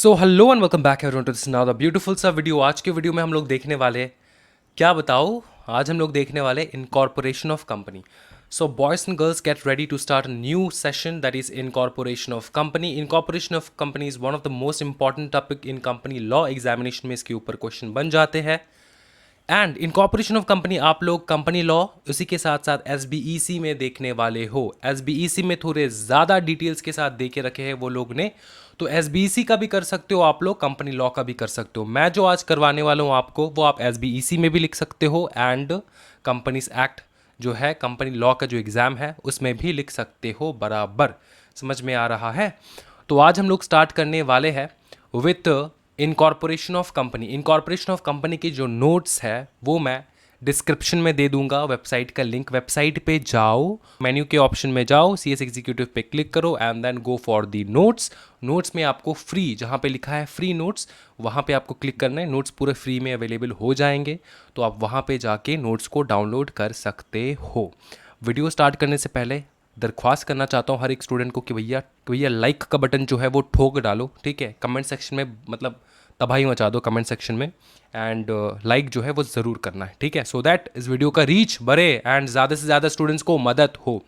So hello and welcome back everyone to this another beautiful सा video. आज के video में हम लोग देखने वाले क्या बताओ, आज हम लोग देखने वाले incorporation of company. So boys and girls get ready to start new session that is incorporation of company. Incorporation of company is one of the most important topic in company law. Examination में इसके ऊपर question बन जाते हैं। And incorporation of company आप लोग company law उसी के साथ साथ एसबीईसी में देखने वाले हो। एसबीईसी में थोड़े ज़्यादा डिटेल्स के साथ दे के रखे हैं वो लोग ने, तो एसबीईसी का भी कर सकते हो आप लोग, कंपनी लॉ का भी कर सकते हो। मैं जो आज करवाने वाला हूँ आपको वो आप एसबीईसी में भी लिख सकते हो एंड कंपनीज एक्ट जो है कंपनी लॉ का जो एग्ज़ाम है उसमें भी लिख सकते हो बराबर। समझ में आ रहा है? तो आज हम लोग स्टार्ट करने वाले हैं with incorporation of company. Incorporation of company के जो नोट्स है वो मैं डिस्क्रिप्शन में दे दूंगा, वेबसाइट का लिंक। वेबसाइट पे जाओ, मेन्यू के ऑप्शन में जाओ, सीएस एग्जीक्यूटिव पे क्लिक करो and then go for the notes. Notes में आपको फ्री, जहाँ पे लिखा है फ्री नोट्स, वहाँ पे आपको क्लिक करना है। नोट्स पूरे फ्री में अवेलेबल हो जाएंगे, तो आप वहाँ पे जाके नोट्स को डाउनलोड कर सकते हो। वीडियो स्टार्ट करने से पहले दरख्वास्त करना चाहता हूँ हर एक स्टूडेंट को कि भैया लाइक का बटन जो है वो ठोक डालो, ठीक है। कमेंट सेक्शन में मतलब तबाही मचा दो कमेंट सेक्शन में, एंड लाइक जो है वो ज़रूर करना है, ठीक है, सो दैट इस वीडियो का रीच बढ़े एंड ज़्यादा से ज़्यादा स्टूडेंट्स को मदद हो।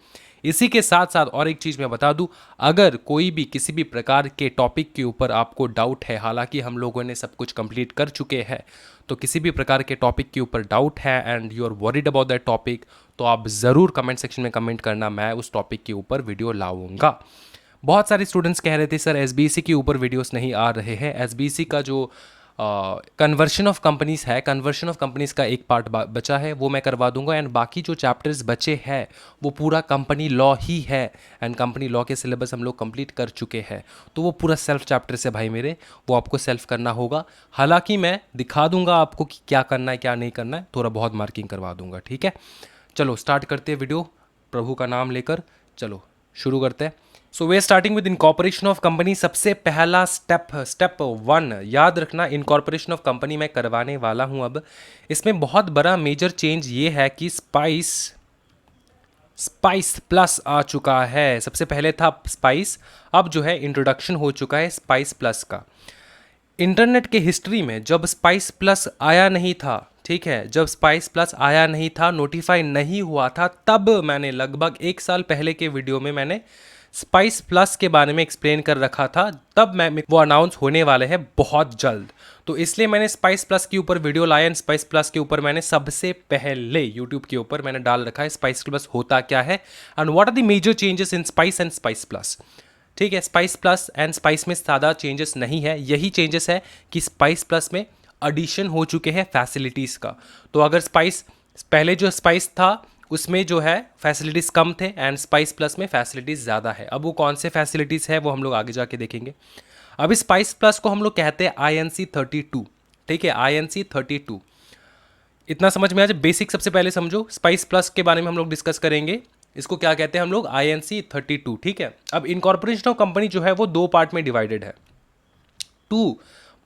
इसी के साथ साथ और एक चीज़ मैं बता दूं, अगर कोई भी किसी भी प्रकार के टॉपिक के ऊपर आपको डाउट है, हालांकि हम लोगों ने सब कुछ कंप्लीट कर चुके हैं, तो किसी भी प्रकार के टॉपिक के ऊपर डाउट है and you are worried about that topic, तो आप ज़रूर कमेंट सेक्शन में कमेंट करना, मैं उस टॉपिक के ऊपर वीडियो लाऊंगा। बहुत सारे स्टूडेंट्स कह रहे थे सर एसबीसी के ऊपर वीडियोस नहीं आ रहे हैं। एसबीसी का जो कन्वर्शन ऑफ कंपनीज है, कन्वर्शन ऑफ कंपनीज का एक पार्ट बचा है, वो मैं करवा दूंगा एंड बाकी जो चैप्टर्स बचे हैं वो पूरा कंपनी लॉ ही है एंड कंपनी लॉ के सिलेबस हम लोग कंप्लीट कर चुके हैं, तो वो पूरा सेल्फ चैप्टर से भाई मेरे, वो आपको सेल्फ करना होगा। हालांकि मैं दिखा दूंगा आपको कि क्या करना है क्या नहीं करना है, थोड़ा बहुत मार्किंग करवा दूंगा, ठीक है। चलो स्टार्ट करते हैं वीडियो, प्रभु का नाम लेकर चलो शुरू करते हैं। So we starting with incorporation of company. सबसे पहला स्टेप 1 याद रखना, इनकॉर्पोरेशन ऑफ कंपनी मैं करवाने वाला हूं। अब इसमें बहुत बड़ा मेजर चेंज ये है कि स्पाइस प्लस आ चुका है। सबसे पहले था स्पाइस, अब जो है इंट्रोडक्शन हो चुका है स्पाइस प्लस का। इंटरनेट के हिस्ट्री में जब स्पाइस प्लस आया नहीं था, ठीक है, जब स्पाइस प्लस आया नहीं था, नोटिफाई नहीं हुआ था, तब मैंने लगभग 1 साल पहले के वीडियो में मैंने स्पाइस प्लस के बारे में एक्सप्लेन कर रखा था। तब मैं वो अनाउंस होने वाले हैं बहुत जल्द, तो इसलिए मैंने स्पाइस प्लस के ऊपर वीडियो लाया एंड स्पाइस प्लस के ऊपर मैंने सबसे पहले यूट्यूब के ऊपर मैंने डाल रखा है स्पाइस प्लस होता क्या है and what are the major changes in spice and spice plus, ठीक है। स्पाइस प्लस एंड स्पाइस में ज़्यादा चेंजेस नहीं है, यही चेंजेस है कि स्पाइस प्लस में एडिशन हो चुके हैं फैसिलिटीज़ का। तो अगर स्पाइस पहले जो स्पाइस था उसमें जो है फैसिलिटीज़ कम थे एंड स्पाइस प्लस में फैसिलिटीज़ ज़्यादा है। अब वो कौन से फैसिलिटीज़ है वो हम लोग आगे जाके देखेंगे। अभी स्पाइस प्लस को हम लोग कहते हैं INC 32, ठीक है, INC 32। इतना समझ में आ जाए, बेसिक सबसे पहले समझो। स्पाइस प्लस के बारे में हम लोग डिस्कस करेंगे, इसको क्या कहते हैं हम लोग, INC 32, ठीक है। अब इनकॉर्पोरेशन ऑफ कंपनी जो है वो 2 पार्ट में डिवाइडेड है, 2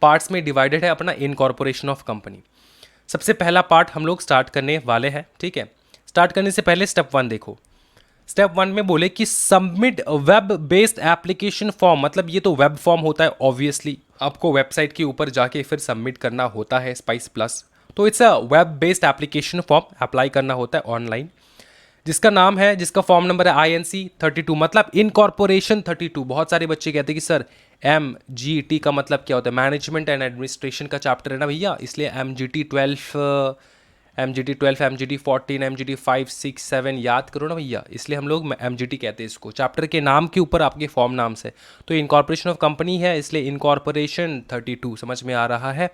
पार्ट्स में डिवाइडेड है अपना इनकॉर्पोरेशन ऑफ कंपनी। सबसे पहला पार्ट हम लोग स्टार्ट करने वाले हैं, ठीक है। स्टार्ट करने से पहले स्टेप 1 देखो। स्टेप 1 में बोले कि submit web based application form, मतलब ये तो वेब फॉर्म होता है, ऑब्वियसली आपको वेबसाइट के ऊपर जाके फिर सबमिट करना होता है स्पाइस प्लस, तो it's a web based application form, apply करना होता है ऑनलाइन, जिसका नाम है, जिसका फॉर्म नंबर है INC 32, मतलब इनकॉर्पोरेशन 32। बहुत सारे बच्चे कहते हैं कि सर MGT का मतलब क्या होता है, मैनेजमेंट एंड एडमिनिस्ट्रेशन का चैप्टर है ना भैया, इसलिए MGT 12, MGT 14, MGT 5, 6, 7 याद करो ना भैया, इसलिए हम लोग MGT कहते हैं इसको, चैप्टर के नाम के ऊपर आपके फॉर्म नाम से। तो इनकॉर्पोरेशन ऑफ कंपनी है इसलिए इनकॉर्पोरेशन 32, समझ में आ रहा है।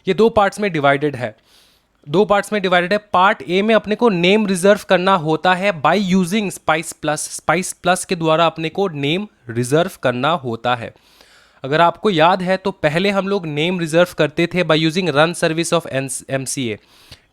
ये 2 पार्ट्स में डिवाइडेड है, 2 पार्ट्स में डिवाइडेड है। पार्ट ए में अपने को नेम रिजर्व करना होता है by using spice plus, spice plus के द्वारा अपने को नेम रिजर्व करना होता है। अगर आपको याद है तो पहले हम लोग नेम रिजर्व करते थे by using run service of MCA,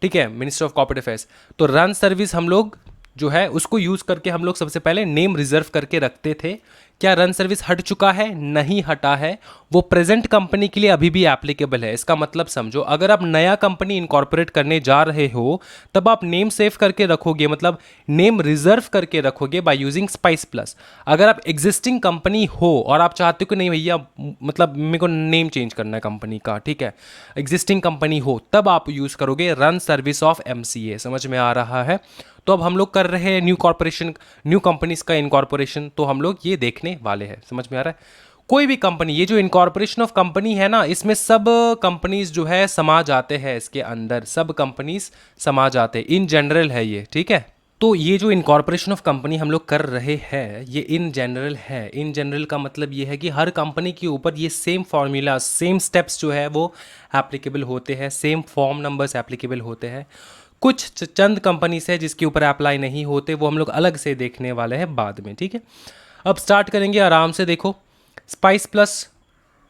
ठीक है, मिनिस्टर ऑफ कॉर्पोरेट अफेयर्स। तो रन सर्विस हम लोग जो है उसको यूज़ करके हम लोग सबसे पहले नेम रिजर्व करके रखते थे। क्या रन सर्विस हट चुका है? नहीं हटा है, वो प्रेजेंट कंपनी के लिए अभी भी एप्लीकेबल है। इसका मतलब समझो, अगर आप नया कंपनी इनकॉर्पोरेट करने जा रहे हो तब आप नेम सेव करके रखोगे, मतलब नेम रिजर्व करके रखोगे बाय यूजिंग स्पाइस प्लस। अगर आप एग्जिस्टिंग कंपनी हो और आप चाहते हो कि नहीं भैया, मतलब मेरे को नेम चेंज करना है कंपनी का, ठीक है, एग्जिस्टिंग कंपनी हो, तब आप यूज़ करोगे रन सर्विस ऑफ एमसीए। समझ में आ रहा है? तो अब हम लोग कर रहे हैं न्यू कॉर्पोरेशन, न्यू कंपनीज का इनकॉर्पोरेशन, तो हम लोग ये देखने वाले हैं। समझ में आ रहा है? कोई भी कंपनी, ये जो इनकॉर्पोरेशन ऑफ कंपनी है ना, इसमें सब कंपनीज जो है समा जाते हैं, इसके अंदर सब कंपनीज समा जाते हैं, इन जनरल है ये, ठीक है। तो ये जो इनकॉर्पोरेशन ऑफ कंपनी हम लोग कर रहे हैं ये इन जनरल है। इन जनरल का मतलब ये है कि हर कंपनी के ऊपर ये सेम फार्मूला, सेम स्टेप्स जो है वो एप्लीकेबल होते हैं, सेम फॉर्म नंबर्स एप्लीकेबल होते हैं। कुछ चंद कंपनीज है जिसके ऊपर अप्लाई नहीं होते, वो हम लोग अलग से देखने वाले हैं बाद में, ठीक है। अब स्टार्ट करेंगे आराम से। देखो, स्पाइस प्लस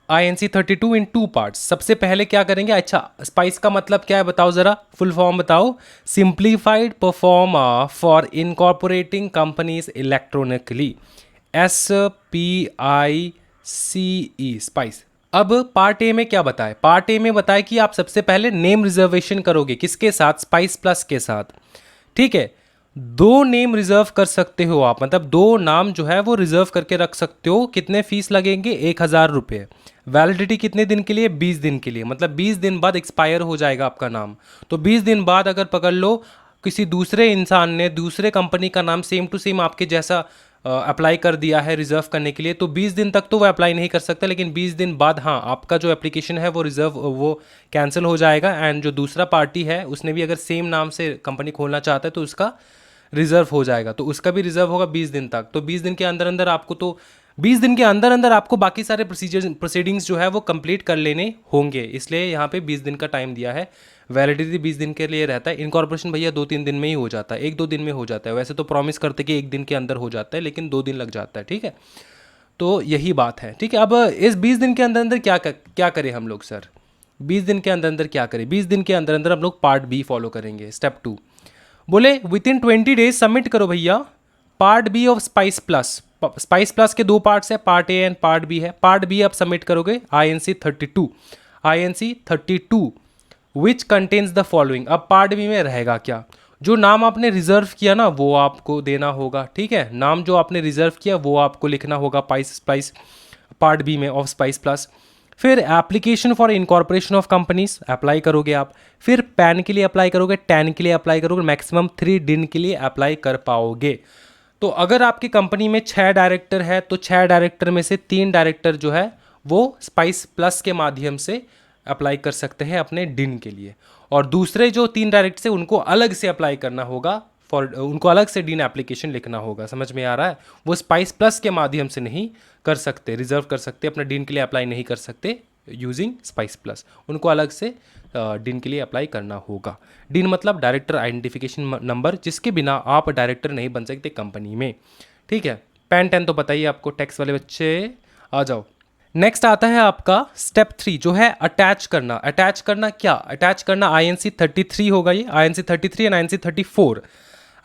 INC32 इन 2 पार्ट्स। सबसे पहले क्या करेंगे? अच्छा, स्पाइस का मतलब क्या है बताओ ज़रा, फुल फॉर्म बताओ। Simplified pro forma for incorporating companies electronically, SPICE, spice. अब पार्ट ए में क्या बताए? पार्ट ए में बताए कि आप सबसे पहले नेम रिजर्वेशन करोगे, किसके साथ? स्पाइस प्लस के साथ, ठीक है। 2 नेम रिजर्व कर सकते हो आप, मतलब 2 नाम जो है वो रिजर्व करके रख सकते हो। कितने फीस लगेंगे? 1000 रुपये। वैलिडिटी कितने दिन के लिए? 20 दिन के लिए, मतलब 20 दिन बाद एक्सपायर हो जाएगा आपका नाम। तो 20 दिन बाद अगर पकड़ लो किसी दूसरे इंसान ने दूसरे कंपनी का नाम सेम टू सेम आपके जैसा अप्लाई कर दिया है रिजर्व करने के लिए, तो 20 दिन तक तो वो अप्लाई नहीं कर सकता, लेकिन 20 दिन बाद हाँ, आपका जो एप्लीकेशन है वो रिजर्व, वो कैंसिल हो जाएगा। एंड जो दूसरा पार्टी है उसने भी अगर सेम नाम से कंपनी खोलना चाहता है तो उसका रिजर्व हो जाएगा, तो उसका भी रिजर्व होगा 20 दिन तक। तो 20 दिन के अंदर अंदर आपको, तो 20 दिन के अंदर अंदर आपको बाकी सारे प्रोसीडिंग्स जो है वो कंप्लीट कर लेने होंगे, इसलिए यहाँ पे 20 दिन का टाइम दिया है। वैलिडिटी 20 दिन के लिए रहता है। इनकॉर्पोरेशन भैया 2-3 दिन में ही हो जाता है, 1-2 दिन में हो जाता है। वैसे तो प्रॉमिस करते कि 1 दिन के अंदर हो जाता है, लेकिन 2 दिन लग जाता है, ठीक है। तो यही बात है, ठीक है। अब इस 20 दिन के अंदर अंदर क्या करें हम लोग सर? 20 दिन के अंदर अंदर क्या करें? 20 दिन के अंदर अंदर हम लोग पार्ट बी फॉलो करेंगे, स्टेप 2। बोले विद इन 20 डेज सबमिट करो भैया part B of spice plus. Spice plus के 2 पार्ट्स है, part A and part B है। पार्ट बी आप सबमिट करोगे INC32 which contains the following. अब पार्ट बी में रहेगा क्या? जो नाम आपने रिजर्व किया ना वो आपको देना होगा, ठीक है। नाम जो आपने रिजर्व किया वो आपको लिखना होगा स्पाइस पार्ट बी में ऑफ स्पाइस प्लस। फिर application for incorporation of companies apply करोगे आप। फिर पैन के लिए अप्लाई करोगे, टैन के लिए अप्लाई करोगे, मैक्सिमम 3 दिन के लिए अप्लाई कर पाओगे। तो अगर आपकी कंपनी में 6 डायरेक्टर है तो 6 डायरेक्टर में से 3 डायरेक्टर जो है वो स्पाइस प्लस के माध्यम से अप्लाई कर सकते हैं अपने डिन के लिए, और दूसरे जो 3 डायरेक्टर से उनको अलग से अप्लाई करना होगा, उनको अलग से डिन एप्लीकेशन लिखना होगा। समझ में आ रहा है? वो स्पाइस प्लस के माध्यम से नहीं कर सकते, रिजर्व कर सकते, अपने डिन के लिए अप्लाई नहीं कर सकते यूजिंग स्पाइस प्लस, उनको अलग से डिन के लिए अप्लाई करना होगा। डिन मतलब डायरेक्टर आइडेंटिफिकेशन नंबर, जिसके बिना आप डायरेक्टर नहीं बन सकते कंपनी में, ठीक है। पैन 10 तो बताइए आपको, टैक्स वाले बच्चे आ जाओ। नेक्स्ट आता है आपका स्टेप 3 जो है अटैच करना। अटैच करना क्या? अटैच करना INC33 होगा, ये INC33 एंड INC34।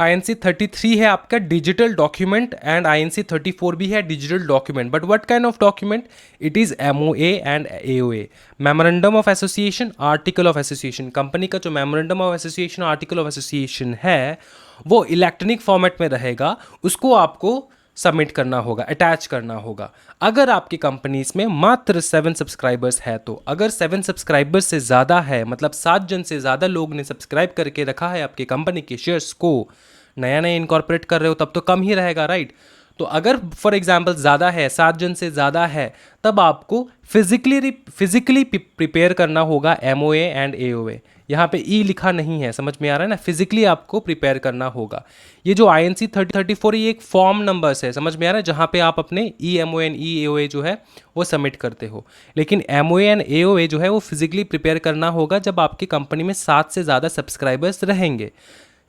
INC33 है आपका डिजिटल डॉक्यूमेंट एंड INC34 भी है digital document. But what kind of document? It is MOA and AOA, memorandum of association, article of association. Company का जो memorandum of association, article of association है वो electronic format में रहेगा, उसको आपको सबमिट करना होगा, अटैच करना होगा। अगर आपकी कंपनीज में मात्र 7 सब्सक्राइबर्स है तो, अगर 7 सब्सक्राइबर्स से ज़्यादा है, मतलब 7 जन से ज़्यादा लोग ने सब्सक्राइब करके रखा है आपकी कंपनी के शेयर्स को, नया नया इनकॉर्पोरेट कर रहे हो तब तो कम ही रहेगा, राइट। तो अगर फॉर एग्जांपल ज़्यादा है, 7 जन से ज़्यादा है, तब आपको फिजिकली प्रिपेयर करना होगा MOA एंड AOA। यहाँ पे ई लिखा नहीं है, समझ में आ रहा है ना? फिजिकली आपको प्रिपेयर करना होगा। ये जो INC34 ये एक फॉर्म नंबर्स है, समझ में आ रहा है, जहाँ पे आप अपने MOA एंड AOA जो है वो सबमिट करते हो। लेकिन MOA एंड AOA जो है वो फिजिकली प्रिपेयर करना होगा जब आपकी कंपनी में 7 से ज़्यादा सब्सक्राइबर्स रहेंगे।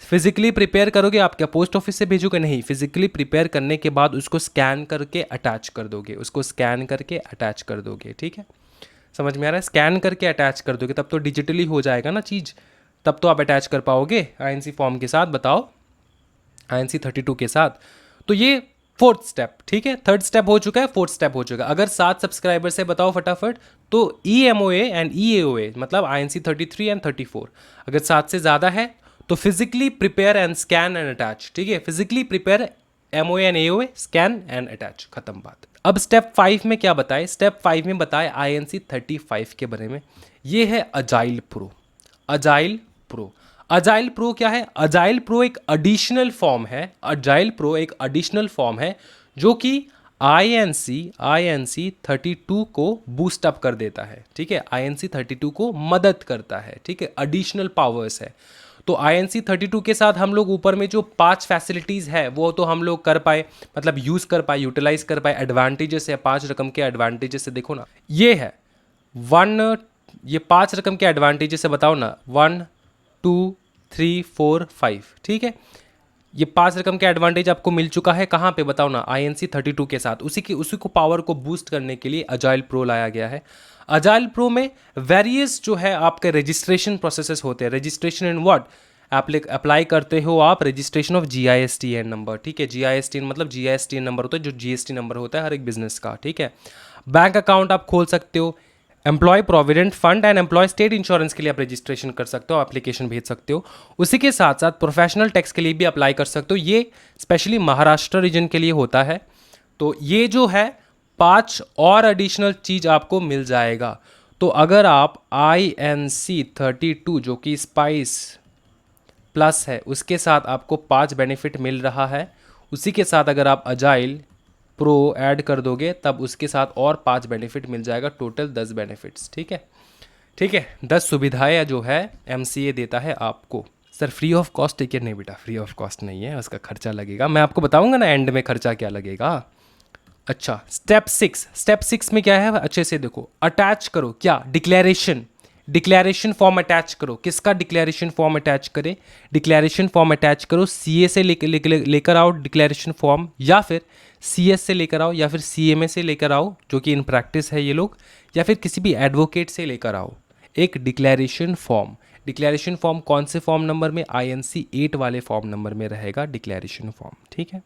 फिजिकली प्रिपेयर करोगे आप क्या पोस्ट ऑफिस से भेजोगे? नहीं, फिजिकली प्रिपेयर करने के बाद उसको स्कैन करके अटैच कर दोगे, उसको स्कैन करके अटैच कर दोगे, ठीक है। समझ में आ रहा है? स्कैन करके अटैच कर दोगे तब तो डिजिटली हो जाएगा ना चीज़, तब तो आप अटैच कर पाओगे INC फॉर्म के साथ। बताओ INC32 के साथ। तो ये फोर्थ स्टेप, ठीक है, थर्ड स्टेप हो चुका है, फोर्थ स्टेप हो चुका है। अगर 7 सब्सक्राइबर से बताओ फटाफट, तो EMOA एंड EAOA मतलब INC33 एंड 34, अगर 7 से ज़्यादा है तो physically prepare and scan and attach, ठीक है, physically prepare MOA and AOA, scan and attach, खत्म बात। अब स्टेप 5 में क्या बताए? स्टेप 5 में बताए INC35 के बारे में। ये है agile pro. Agile pro, agile pro क्या है? अजाइल प्रो एक एडिशनल फॉर्म है, अजाइल प्रो एक एडिशनल फॉर्म है जो कि INC32 को बूस्ट अप कर देता है, ठीक है, INC32 को मदद करता है, ठीक है, एडिशनल पावर्स है। तो INC32 के साथ हम लोग ऊपर में जो 5 फैसिलिटीज़ है वो तो हम लोग कर पाए, मतलब यूज़ कर पाए, यूटिलाइज कर पाए। एडवांटेजेस है, 5 रकम के एडवांटेजेस है, देखो ना, ये है ये 5 रकम के एडवांटेजेस है, बताओ ना, 1 2 3 4 5, ठीक है, ये 5 रकम के एडवांटेज आपको मिल चुका है। कहाँ पे बताओ ना? INC32 के साथ। उसी को पावर को बूस्ट करने के लिए अजाइल प्रो लाया गया है। अजाइल प्रो में वेरियस जो है आपके रजिस्ट्रेशन प्रोसेसेस होते हैं। Registration in what? अप्लाई करते हो आप रजिस्ट्रेशन ऑफ GISTN नंबर, ठीक है, GISTN मतलब GISTN नंबर होता है जो GST नंबर होता है हर एक बिजनेस का, ठीक है। बैंक अकाउंट आप खोल सकते हो, employ provident fund and employ state insurance के लिए आप रजिस्ट्रेशन कर सकते हो, एप्लीकेशन भेज सकते हो। उसी के साथ साथ प्रोफेशनल टैक्स के लिए भी अप्लाई कर सकते हो। ये स्पेशली महाराष्ट्र रीजन के लिए होता है। तो ये जो है 5 और एडिशनल चीज़ आपको मिल जाएगा। तो अगर आप INC32 जो कि स्पाइस प्लस है उसके साथ आपको 5 बेनिफिट मिल रहा है, उसी के साथ अगर आप अजाइल प्रो ऐड कर दोगे तब उसके साथ और 5 बेनिफिट मिल जाएगा, टोटल 10 बेनिफिट्स, ठीक है, ठीक है, 10 सुविधाएं जो है MCA देता है आपको। Sir free of cost ticket? नहीं बेटा, फ्री ऑफ कॉस्ट नहीं है, उसका खर्चा लगेगा, मैं आपको बताऊंगा ना एंड में खर्चा क्या लगेगा। अच्छा, स्टेप 6 में क्या है अच्छे से देखो। अटैच करो, क्या? डिक्लेरेशन फॉर्म अटैच करो। किसका डिक्लेरेशन फॉर्म अटैच करें? डिक्लेरेशन फॉर्म अटैच करो, CA से लेकर आओ डिक्लेरेशन फॉर्म, या फिर CS से लेकर आओ, या फिर CMA से लेकर आओ जो कि इन प्रैक्टिस है ये लोग, या फिर किसी भी एडवोकेट से लेकर आओ एक डिक्लेरेशन फॉर्म। डिक्लेरेशन फॉर्म कौन से फॉर्म नंबर में? INC8 वाले फॉर्म नंबर में रहेगा डिक्लेरेशन फॉर्म, ठीक है।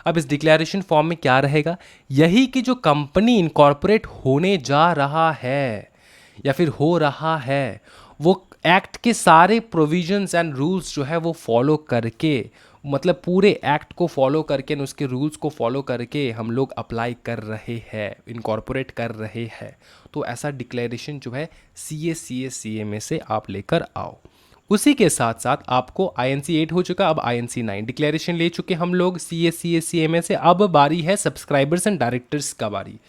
अब इस डिक्लेरेशन फॉर्म में क्या रहेगा? यही कि जो कंपनी इनकॉर्पोरेट होने जा रहा है या फिर हो रहा है वो एक्ट के सारे प्रोविजंस एंड रूल्स जो है वो फॉलो करके, मतलब पूरे एक्ट को फॉलो करके, उसके रूल्स को फॉलो करके हम लोग अप्लाई कर रहे हैं, इनकॉर्पोरेट कर रहे हैं। तो ऐसा डिक्लेरेशन जो है CA से आप लेकर आओ। उसी के साथ साथ आपको INC8 हो चुका, अब INC9 डिक्लेरेशन ले चुके हम लोग CA से। अब बारी है सब्सक्राइबर्स एंड डायरेक्टर्स का बारी।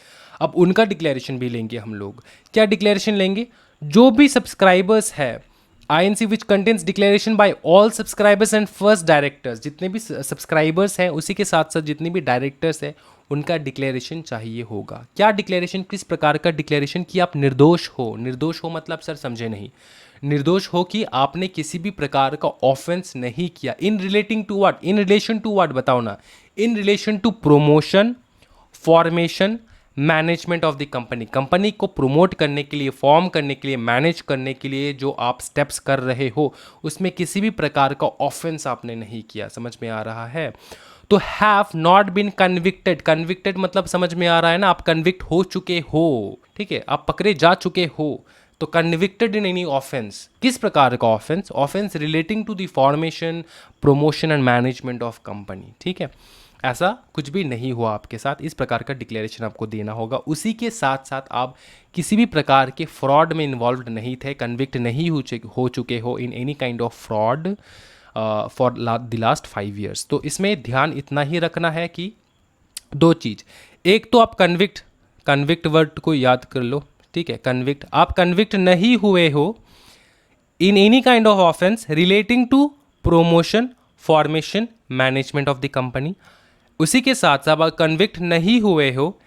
अब उनका डिक्लेरेशन भी लेंगे हम लोग। क्या डिक्लेरेशन लेंगे? जो भी सब्सक्राइबर्स है INC which contains declaration bye all subscribers and first directors, जितने भी सब्सक्राइबर्स हैं उसी के साथ साथ जितने भी डायरेक्टर्स हैं उनका डिक्लेरेशन चाहिए होगा। क्या डिक्लेरेशन? किस प्रकार का डिक्लेरेशन कि आप निर्दोष हो। निर्दोष हो मतलब सर समझे नहीं, निर्दोष हो कि आपने किसी भी प्रकार का ऑफेंस नहीं किया। In relating to what? In relation to what बताओ ना? In relation to promotion, formation, management of the company. Company को प्रमोट करने के लिए, फॉर्म करने के लिए, मैनेज करने के लिए जो आप स्टेप्स कर रहे हो उसमें किसी भी प्रकार का ऑफेंस आपने नहीं किया। समझ में आ रहा है? तो have not been convicted. Convicted मतलब समझ में आ रहा है ना, आप कन्विक्ट हो चुके हो, ठीक है, आप पकड़े जा चुके हो। तो कन्विक्टेड इन एनी ऑफेंस। किस प्रकार का offence? Offence relating to the formation, promotion and management of company, ठीक है। ऐसा कुछ भी नहीं हुआ आपके साथ, इस प्रकार का डिक्लेरेशन आपको देना होगा। उसी के साथ साथ आप किसी भी प्रकार के फ्रॉड में इन्वॉल्व नहीं थे, कन्विक्ट नहीं हो चुके हो in any kind of fraud for the last 5 years। तो इसमें ध्यान इतना ही रखना है कि 2 चीज़। एक तो आप कन्विक्ट वर्ड को याद कर लो, ठीक है, कन्विक्ट, आप कन्विक्ट नहीं हुए हो in any kind of offence relating to promotion, formation, management of the company. उसी के साथ साथ आप कन्विक्ट नहीं हुए हो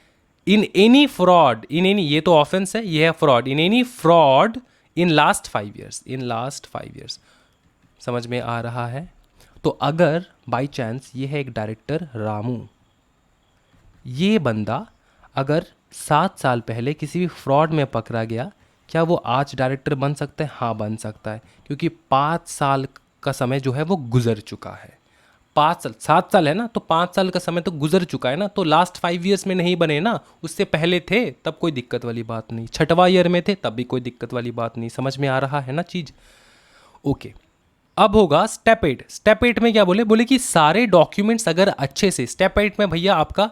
in any fraud, in any, ये तो ऑफेंस है, ये है fraud, in any fraud in last 5 years, in last 5 years। समझ में आ रहा है? तो अगर बाय चांस ये है एक डायरेक्टर रामू, ये बंदा अगर 7 साल पहले किसी भी फ्रॉड में पकड़ा गया, क्या वो आज डायरेक्टर बन सकता है? हाँ बन सकता है, क्योंकि 5 साल का समय जो है वो गुजर चुका है। 5 साल 7 साल है ना, तो 5 साल का समय तो गुजर चुका है ना, तो लास्ट 5 ईयर्स में नहीं बने ना, उससे पहले थे तब कोई दिक्कत वाली बात नहीं, छठवां ईयर में थे तब भी कोई दिक्कत वाली बात नहीं। समझ में आ रहा है ना चीज़? ओके। अब होगा स्टेप 8। स्टेप 8 में क्या बोले? बोले कि सारे डॉक्यूमेंट्स अगर अच्छे से, स्टेप 8 में भैया आपका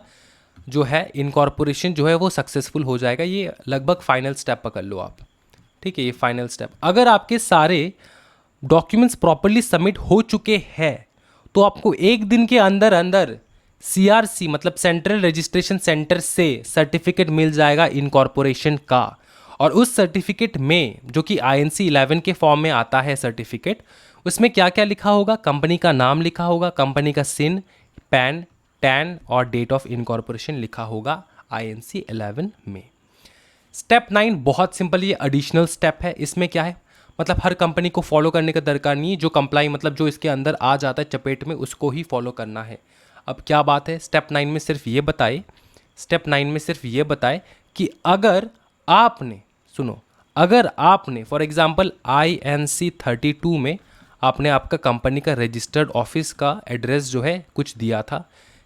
जो है इनकॉर्पोरेशन जो है वो सक्सेसफुल हो जाएगा। ये लगभग फाइनल स्टेप पकड़ लो आप, ठीक है, ये फाइनल स्टेप। अगर आपके सारे डॉक्यूमेंट्स प्रॉपरली सबमिट हो चुके हैं तो आपको एक दिन के अंदर अंदर सीआरसी मतलब सेंट्रल रजिस्ट्रेशन सेंटर से सर्टिफिकेट मिल जाएगा इनकॉर्पोरेशन का। और उस सर्टिफिकेट में जो कि INC 11 के फॉर्म में आता है सर्टिफिकेट, उसमें क्या क्या लिखा होगा? कंपनी का नाम लिखा होगा, कंपनी का सिन, पैन, टैन और डेट ऑफ इनकॉर्पोरेशन लिखा होगा INC 11 में। स्टेप 9 बहुत सिंपल, ये एडिशनल स्टेप है। इसमें क्या है? मतलब हर कंपनी को फॉलो करने का दरकार नहीं है, जो कंप्लाई मतलब जो इसके अंदर आ जाता है चपेट में उसको ही फॉलो करना है। अब क्या बात है, स्टेप 9 में सिर्फ ये बताए, स्टेप 9 में सिर्फ ये बताए कि अगर आपने, सुनो, अगर आपने फॉर एग्जांपल INC 32 में आपने आपका कंपनी का रजिस्टर्ड ऑफिस का एड्रेस जो है कुछ दिया था,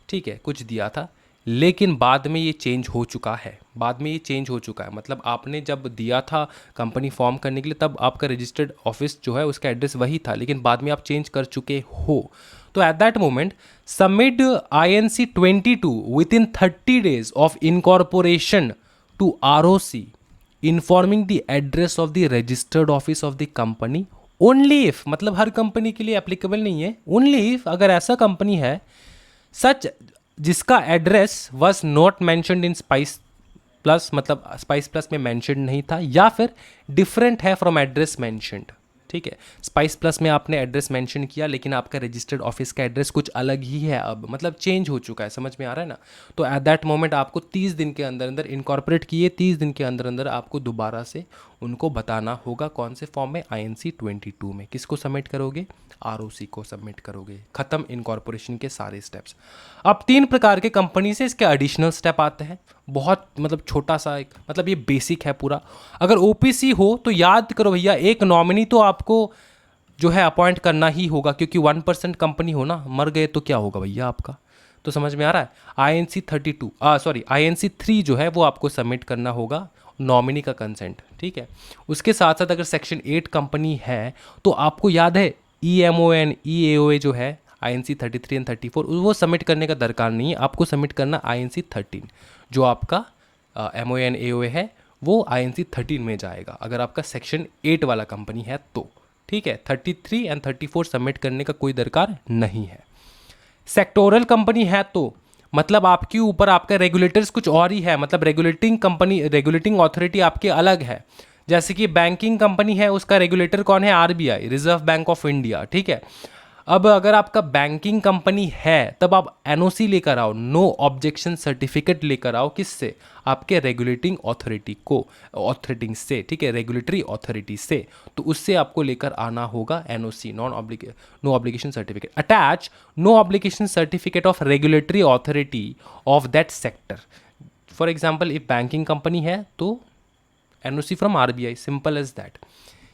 ठीक है, कुछ दिया था, लेकिन बाद में ये चेंज हो चुका है, बाद में ये चेंज हो चुका है, मतलब आपने जब दिया था कंपनी फॉर्म करने के लिए तब आपका रजिस्टर्ड ऑफिस जो है उसका एड्रेस वही था, लेकिन बाद में आप चेंज कर चुके हो, तो at that moment submit INC 22 within 30 days of incorporation to ROC informing the address of the registered office of the company only if, मतलब हर कंपनी के लिए एप्लीकेबल नहीं है, ओनली इफ अगर ऐसा कंपनी है सच जिसका address was not mentioned in spice plus, मतलब स्पाइस प्लस में मैंशनड नहीं था, या फिर डिफरेंट है फ्रॉम एड्रेस मैंशनड, ठीक है। स्पाइस प्लस में आपने एड्रेस मेंशन किया लेकिन आपका रजिस्टर्ड ऑफिस का एड्रेस कुछ अलग ही है, अब मतलब चेंज हो चुका है, समझ में आ रहा है ना? तो एट दैट मोमेंट आपको 30 दिन के अंदर अंदर इनकॉर्पोरेट किए, 30 दिन के अंदर अंदर आपको दोबारा से उनको बताना होगा कौन से फॉर्म में, INC 22 में। किसको सबमिट करोगे? ROC को सबमिट करोगे। खत्म इनकॉर्पोरेशन के सारे स्टेप्स। अब 3 प्रकार के कंपनी से इसके एडिशनल स्टेप आते हैं, बहुत मतलब छोटा सा एक, मतलब ये बेसिक है पूरा। अगर OPC हो तो याद करो भैया, एक नॉमिनी तो आपको जो है अपॉइंट करना ही होगा, क्योंकि 1% कंपनी हो ना, मर गए तो क्या होगा भैया आपका? तो समझ में आ रहा है? INC 3 जो है वो आपको सबमिट करना होगा, नॉमिनी का कंसेंट, ठीक है। उसके साथ साथ अगर सेक्शन 8 कंपनी है तो आपको याद है EMON EAOA जो है INC 33 एंड 34 वो सबमिट करने का दरकार नहीं है, आपको सबमिट करना INC 13। जो आपका MON AOA है वो INC 13 में जाएगा अगर आपका सेक्शन 8 वाला कंपनी है तो, ठीक है। 33 एंड 34 सबमिट करने का कोई दरकार नहीं है। सेक्टोरल कंपनी है तो मतलब आपके ऊपर आपका रेगुलेटर्स कुछ और ही है, मतलब रेगुलेटिंग अथॉरिटी आपके अलग है। जैसे कि बैंकिंग कंपनी है, उसका रेगुलेटर कौन है? RBI, reserve bank of India, ठीक है। अब अगर आपका बैंकिंग कंपनी है तब आप NOC लेकर आओ, नो ऑब्जेक्शन सर्टिफिकेट लेकर आओ, किससे? आपके रेगुलेटिंग अथॉरिटी से, ठीक है, रेगुलेटरी अथॉरिटी से, तो उससे आपको लेकर आना होगा NOC, no obligation certificate. Attach no obligation certificate of regulatory authority of that sector. For example if banking company है तो NOC from RBI, simple as that.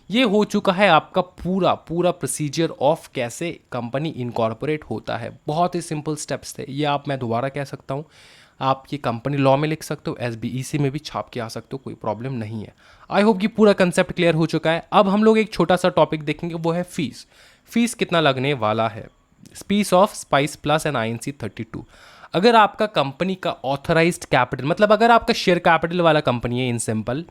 ये हो चुका है आपका पूरा प्रोसीजर ऑफ कैसे कंपनी इनकॉर्पोरेट होता है। बहुत ही सिंपल स्टेप्स थे ये, मैं दोबारा कह सकता हूँ, आप ये कंपनी लॉ में लिख सकते हो, SBEC में भी छाप के आ सकते हो, कोई प्रॉब्लम नहीं है। आई होप कि पूरा कंसेप्ट क्लियर हो चुका है। अब हम लोग एक छोटा सा टॉपिक देखेंगे, वो है फीस कितना लगने वाला है। Fees of spice plus and INC 32। अगर आपका कंपनी का ऑथराइज्ड कैपिटल, मतलब अगर आपका शेयर कैपिटल वाला कंपनी है इन सिंपल,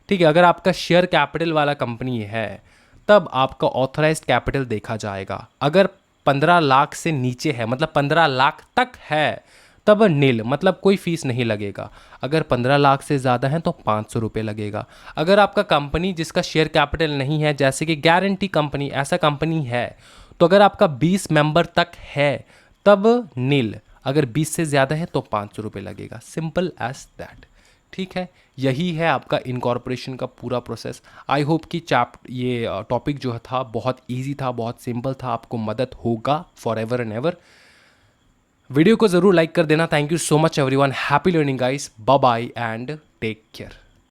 ठीक है, अगर आपका शेयर कैपिटल वाला कंपनी है तब आपका ऑथराइज्ड कैपिटल देखा जाएगा। अगर 15 लाख से नीचे है, मतलब 15 लाख तक है, तब नील, मतलब कोई फीस नहीं लगेगा। अगर 15 लाख से ज़्यादा है तो 500 रुपये लगेगा। अगर आपका कंपनी जिसका शेयर कैपिटल नहीं है, जैसे कि गारंटी कंपनी, ऐसा कंपनी है, तो अगर आपका 20 मेंबर तक है तब नील, अगर 20 से ज़्यादा है तो 500 रुपये लगेगा। सिंपल एज दैट, ठीक है। यही है आपका इनकॉर्पोरेशन का पूरा प्रोसेस। आई होप कि ये टॉपिक जो था बहुत इजी था, बहुत सिंपल था, आपको मदद होगा for ever and ever. Video को ज़रूर लाइक कर देना। Thank you so much everyone. Happy learning guys, bye bye and take care.